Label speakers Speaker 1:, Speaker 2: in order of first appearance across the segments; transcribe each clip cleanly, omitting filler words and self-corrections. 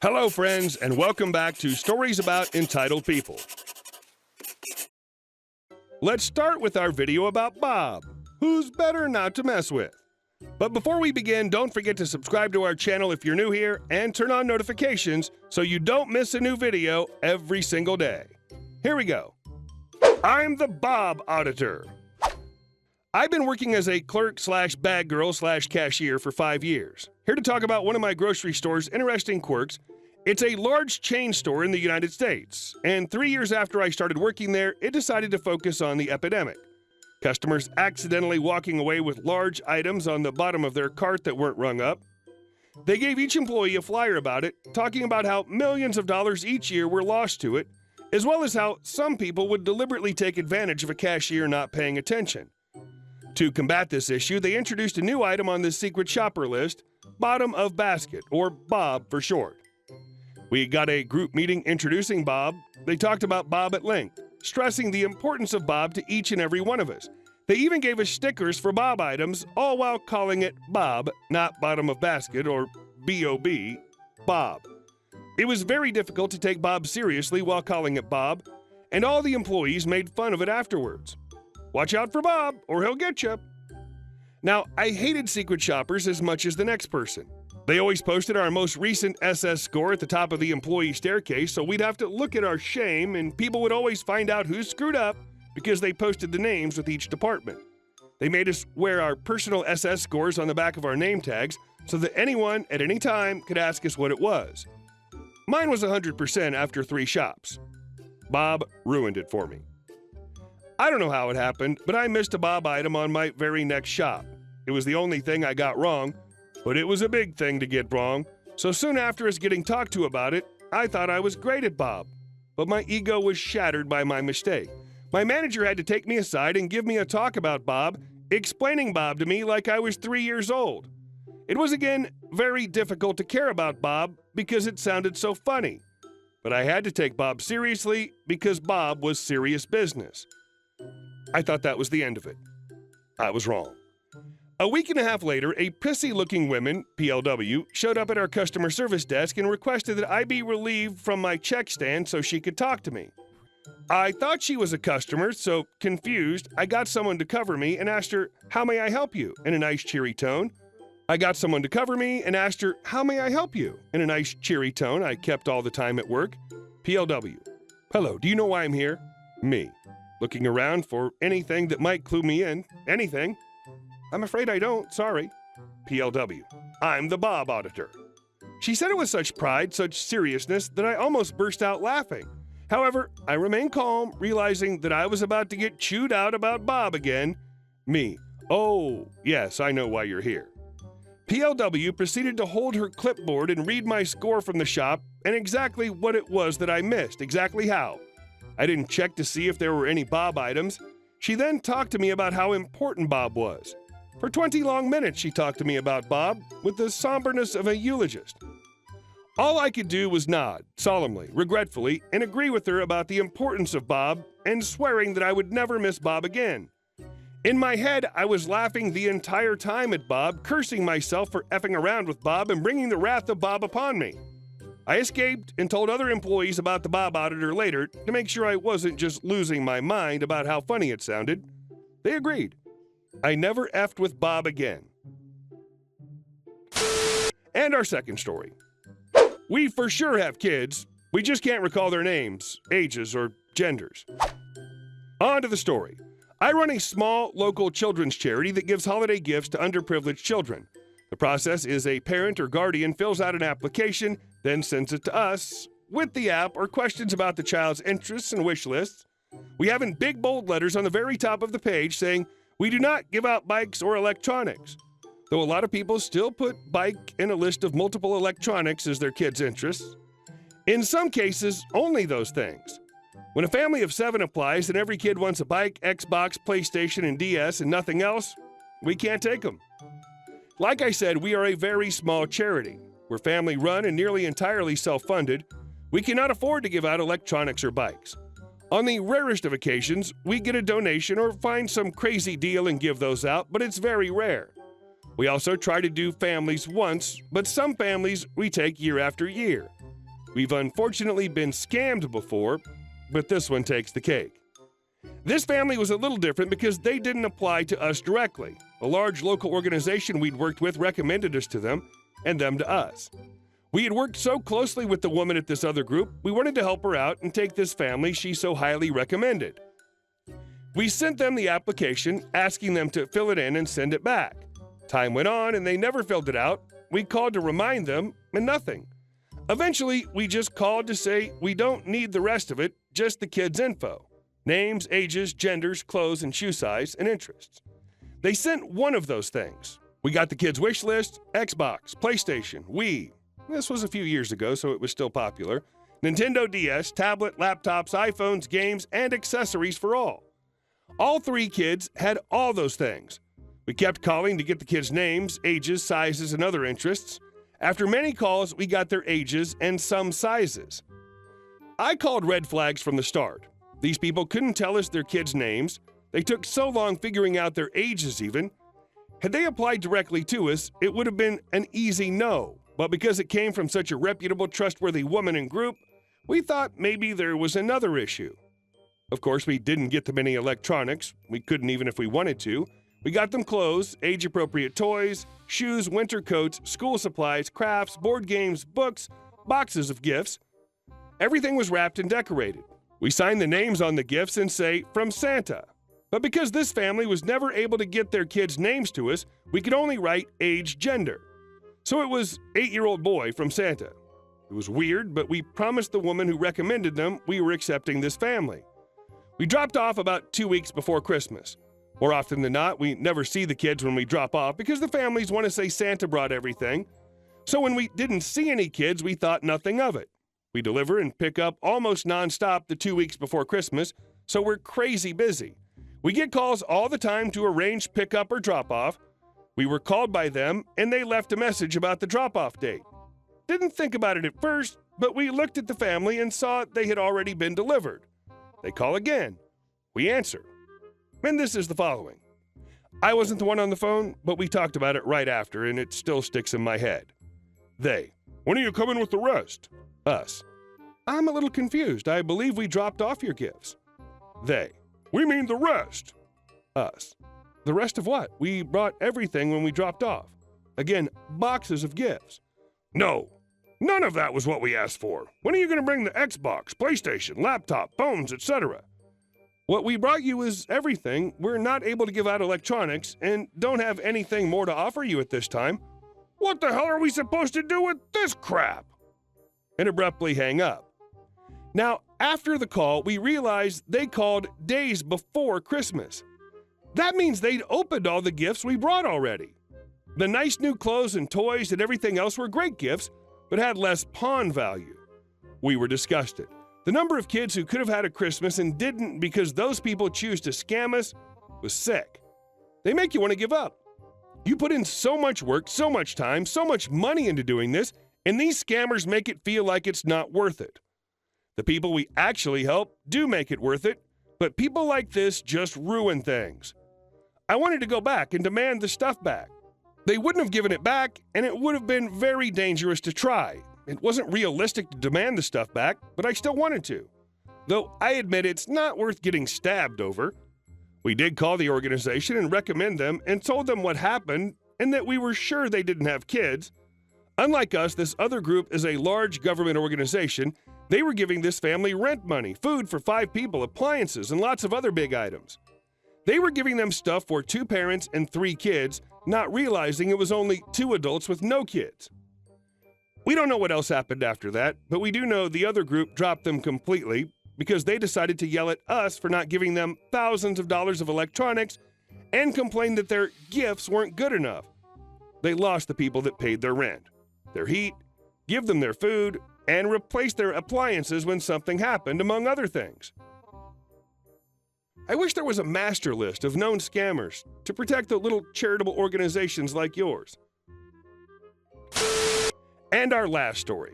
Speaker 1: Hello, friends, and welcome back to Stories About Entitled People. Let's start with our video about Bob, who's better not to mess with. But before we begin, don't forget to subscribe to our channel if you're new here and turn on notifications so you don't miss a new video every single day. Here we go. I'm the Bob auditor. I've been working as a clerk/bag girl/cashier for 5 years. Here to talk about one of my grocery store's interesting quirks. It's a large chain store in the United States, and 3 years after I started working there, it decided to focus on the epidemic. Customers accidentally walking away with large items on the bottom of their cart that weren't rung up. They gave each employee a flyer about it, talking about how millions of dollars each year were lost to it, as well as how some people would deliberately take advantage of a cashier not paying attention. To combat this issue, they introduced a new item on this secret shopper list, bottom of basket, or Bob for short. We got a group meeting introducing Bob. They talked about Bob at length, stressing the importance of Bob to each and every one of us. They even gave us stickers for Bob items, all while calling it Bob, not bottom of basket or B.O.B., Bob. It was very difficult to take Bob seriously while calling it Bob, and all the employees made fun of it afterwards. Watch out for Bob, or he'll get you. Now, I hated secret shoppers as much as the next person. They always posted our most recent SS score at the top of the employee staircase, so we'd have to look at our shame, and people would always find out who screwed up because they posted the names with each department. They made us wear our personal SS scores on the back of our name tags so that anyone at any time could ask us what it was. Mine was 100% after 3 shops. Bob ruined it for me. I don't know how it happened, but I missed a Bob item on my very next shop. It was the only thing I got wrong, but it was a big thing to get wrong, so soon after us getting talked to about it, I thought I was great at Bob. But my ego was shattered by my mistake. My manager had to take me aside and give me a talk about Bob, explaining Bob to me like I was 3 years old. It was again very difficult to care about Bob because it sounded so funny. But I had to take Bob seriously because Bob was serious business. I thought that was the end of it. I was wrong. A week and a half later, a prissy-looking woman, PLW, showed up at our customer service desk and requested that I be relieved from my check stand so she could talk to me. I thought she was a customer, so confused, I got someone to cover me and asked her, "How may I help you?" in a nice cheery tone. I got someone to cover me and asked her, "How may I help you?" in a nice cheery tone I kept all the time at work. PLW. Hello, do you know why I'm here? Me. Looking around for anything that might clue me in. Anything. I'm afraid I don't, sorry. PLW. I'm the Bob auditor. She said it with such pride, such seriousness, that I almost burst out laughing. However, I remained calm, realizing that I was about to get chewed out about Bob again. Me. Oh, yes, I know why you're here. PLW proceeded to hold her clipboard and read my score from the shop and exactly what it was that I missed, exactly how. I didn't check to see if there were any Bob items. She then talked to me about how important Bob was. For 20 long minutes, she talked to me about Bob with the somberness of a eulogist. All I could do was nod, solemnly, regretfully, and agree with her about the importance of Bob and swearing that I would never miss Bob again. In my head, I was laughing the entire time at Bob, cursing myself for effing around with Bob and bringing the wrath of Bob upon me. I escaped and told other employees about the Bob auditor later to make sure I wasn't just losing my mind about how funny it sounded. They agreed. I never effed with Bob again. And our second story. We for sure have kids. We just can't recall their names, ages, or genders. On to the story. I run a small, local children's charity that gives holiday gifts to underprivileged children. The process is a parent or guardian fills out an application, then sends it to us with the app or questions about the child's interests and wish lists. We have in big bold letters on the very top of the page saying, "We do not give out bikes or electronics." Though a lot of people still put bike in a list of multiple electronics as their kids' interests. In some cases, only those things. When a family of 7 applies and every kid wants a bike, Xbox, PlayStation, and DS and nothing else, we can't take them. Like I said, we are a very small charity. We're family-run and nearly entirely self-funded. We cannot afford to give out electronics or bikes. On the rarest of occasions, we get a donation or find some crazy deal and give those out, but it's very rare. We also try to do families once, but some families we take year after year. We've unfortunately been scammed before, but this one takes the cake. This family was a little different because they didn't apply to us directly. A large local organization we'd worked with recommended us to them, and them to us. We had worked so closely with the woman at this other group, we wanted to help her out and take this family she so highly recommended. We sent them the application, asking them to fill it in and send it back. Time went on and they never filled it out. We called to remind them, and nothing. Eventually, we just called to say we don't need the rest of it, just the kids' info. Names, ages, genders, clothes, and shoe size, and interests. They sent one of those things. We got the kids' wish list, Xbox, PlayStation, Wii. This was a few years ago, so it was still popular. Nintendo DS, tablet, laptops, iPhones, games, and accessories for all. All three kids had all those things. We kept calling to get the kids' names, ages, sizes, and other interests. After many calls, we got their ages and some sizes. I called red flags from the start. These people couldn't tell us their kids' names. They took so long figuring out their ages even. Had they applied directly to us, it would have been an easy no. But because it came from such a reputable, trustworthy woman and group, we thought maybe there was another issue. Of course, we didn't get them any electronics. We couldn't even if we wanted to. We got them clothes, age-appropriate toys, shoes, winter coats, school supplies, crafts, board games, books, boxes of gifts. Everything was wrapped and decorated. We signed the names on the gifts and say, "From Santa." But because this family was never able to get their kids' names to us, we could only write age, gender. So it was 8-year-old boy from Santa. It was weird, but we promised the woman who recommended them we were accepting this family. We dropped off about 2 weeks before Christmas. More often than not, we never see the kids when we drop off because the families want to say Santa brought everything. So when we didn't see any kids, we thought nothing of it. We deliver and pick up almost nonstop the 2 weeks before Christmas, so we're crazy busy. We get calls all the time to arrange pickup or drop-off. We were called by them, and they left a message about the drop-off date. Didn't think about it at first, but we looked at the family and saw they had already been delivered. They call again. We answer. And this is the following. I wasn't the one on the phone, but we talked about it right after, and it still sticks in my head. They. When are you coming with the rest? Us. I'm a little confused. I believe we dropped off your gifts. They. We mean the rest. Us. The rest of what? We brought everything when we dropped off. Again, boxes of gifts. No. None of that was what we asked for. When are you going to bring the Xbox, PlayStation, laptop, phones, etc.? What we brought you is everything. We're not able to give out electronics and don't have anything more to offer you at this time. What the hell are we supposed to do with this crap? And abruptly hang up. Now, after the call, we realized they called days before Christmas. That means they'd opened all the gifts we brought already. The nice new clothes and toys and everything else were great gifts, but had less pawn value. We were disgusted. The number of kids who could have had a Christmas and didn't because those people choose to scam us was sick. They make you want to give up. You put in so much work, so much time, so much money into doing this, and these scammers make it feel like it's not worth it. The people we actually help do make it worth it, but people like this just ruin things. I wanted to go back and demand the stuff back. They wouldn't have given it back, and it would have been very dangerous to try. It wasn't realistic to demand the stuff back, but I still wanted to. Though I admit it's not worth getting stabbed over. We did call the organization and recommend them and told them what happened and that we were sure they didn't have kids. Unlike us, this other group is a large government organization. They were giving this family rent money, food for 5 people, appliances, and lots of other big items. They were giving them stuff for 2 parents and 3 kids, not realizing it was only 2 adults with no kids. We don't know what else happened after that, but we do know the other group dropped them completely because they decided to yell at us for not giving them thousands of dollars of electronics and complained that their gifts weren't good enough. They lost the people that paid their rent, their heat, give them their food, and replace their appliances when something happened, among other things. I wish there was a master list of known scammers to protect the little charitable organizations like yours. And our last story.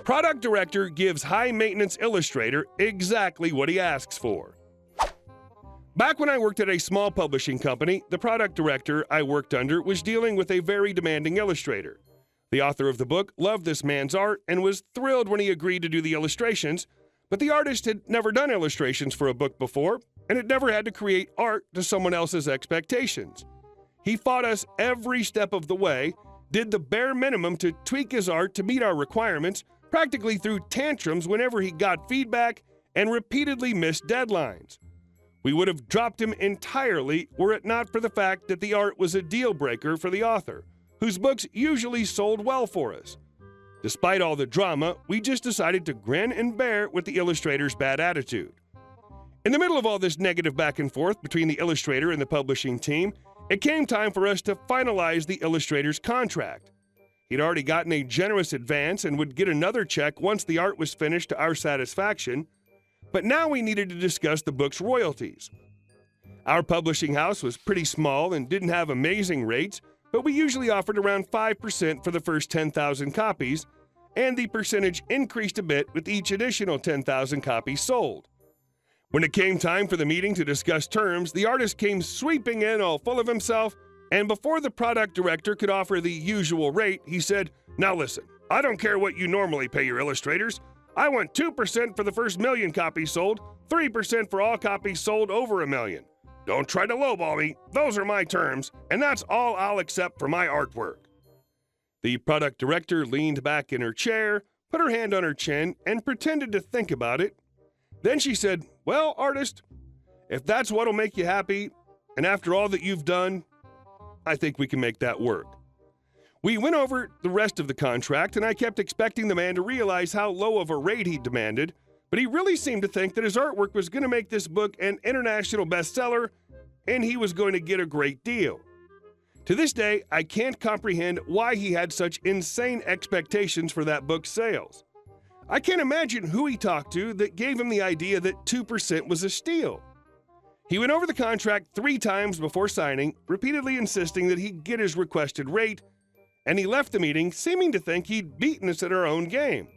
Speaker 1: Product director gives high-maintenance illustrator exactly what he asks for. Back when I worked at a small publishing company, the product director I worked under was dealing with a very demanding illustrator. The author of the book loved this man's art and was thrilled when he agreed to do the illustrations, but the artist had never done illustrations for a book before and had never had to create art to someone else's expectations. He fought us every step of the way, did the bare minimum to tweak his art to meet our requirements, practically threw tantrums whenever he got feedback, and repeatedly missed deadlines. We would have dropped him entirely were it not for the fact that the art was a deal breaker for the author, whose books usually sold well for us. Despite all the drama, we just decided to grin and bear with the illustrator's bad attitude. In the middle of all this negative back and forth between the illustrator and the publishing team, it came time for us to finalize the illustrator's contract. He'd already gotten a generous advance and would get another check once the art was finished to our satisfaction, but now we needed to discuss the book's royalties. Our publishing house was pretty small and didn't have amazing rates, but we usually offered around 5% for the first 10,000 copies, and the percentage increased a bit with each additional 10,000 copies sold. When it came time for the meeting to discuss terms, the artist came sweeping in all full of himself, and before the product director could offer the usual rate, he said, "Now listen, I don't care what you normally pay your illustrators. I want 2% for the first 1,000,000 copies sold, 3% for all copies sold over 1,000,000. Don't try to lowball me. Those are my terms, and that's all I'll accept for my artwork." The product director leaned back in her chair, put her hand on her chin, and pretended to think about it. Then she said, "Well, artist, if that's what'll make you happy, and after all that you've done, I think we can make that work." We went over the rest of the contract, and I kept expecting the man to realize how low of a rate he demanded, but he really seemed to think that his artwork was going to make this book an international bestseller, and he was going to get a great deal. To this day, I can't comprehend why he had such insane expectations for that book's sales. I can't imagine who he talked to that gave him the idea that 2% was a steal. He went over the contract 3 times before signing, repeatedly insisting that he get his requested rate, and he left the meeting seeming to think he'd beaten us at our own game.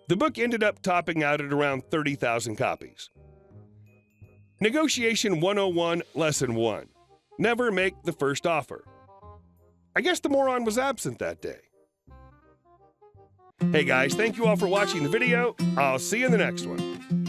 Speaker 1: The book ended up topping out at around 30,000 copies. Negotiation 101, Lesson 1. Never make the first offer. I guess the moron was absent that day. Hey guys, thank you all for watching the video. I'll see you in the next one.